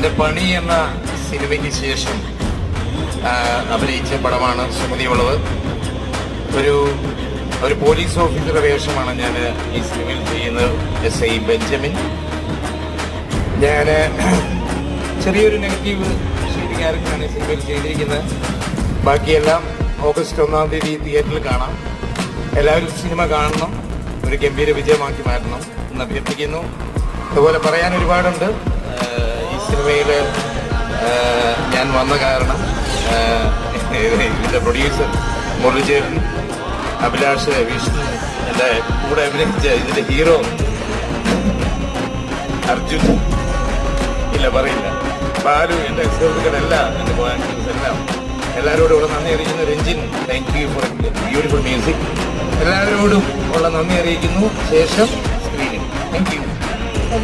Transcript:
എൻ്റെ പണി എന്ന സിനിമയ്ക്ക് ശേഷം അഭിനയിച്ച പടമാണ് സുമതിയുള്ളത്. ഒരു പോലീസ് ഓഫീസറുടെ വേഷമാണ് ഞാൻ ഈ സിനിമയിൽ ചെയ്യുന്നത്, SI ബെഞ്ചമിൻ. ഞാൻ ചെറിയൊരു നെഗറ്റീവ് ഷെയ്ഡ് ക്യാരക്ടറാണ് ഈ സിനിമയിൽ ചെയ്തിരിക്കുന്നത്. ബാക്കിയെല്ലാം ഓഗസ്റ്റ് 1-ാം തീയതി തിയേറ്ററിൽ കാണാം. എല്ലാവരും സിനിമ കാണണം, ഒരു ഗംഭീര വിജയമാക്കി മാറ്റണം എന്ന് അഭ്യർത്ഥിക്കുന്നു. അതുപോലെ പറയാൻ ഒരുപാടുണ്ട്. ഈ സിനിമയിൽ ഞാൻ വന്ന കാരണം ഇതിൻ്റെ പ്രൊഡ്യൂസർ മുരളിചേട്ടൻ, അഭിലാഷ്, വിഷ്ണു, എൻ്റെ കൂടെ അഭിനയിച്ച ഇതിൻ്റെ ഹീറോ അർജുൻ, ഇല്ല പറയില്ല, ബാലു, എൻ്റെ സുഹൃത്തുക്കളെല്ലാം, എൻ്റെ കോയാക്ടേഴ്സ് എല്ലാം, എല്ലാവരോടും ഉള്ള നന്ദി അറിയിക്കുന്നു. Ranjin, thank you for beautiful music. എല്ലാവരോടും ഉള്ള നന്ദി അറിയിക്കുന്നു. ശേഷം സ്ക്രീനിൽ. Thank you.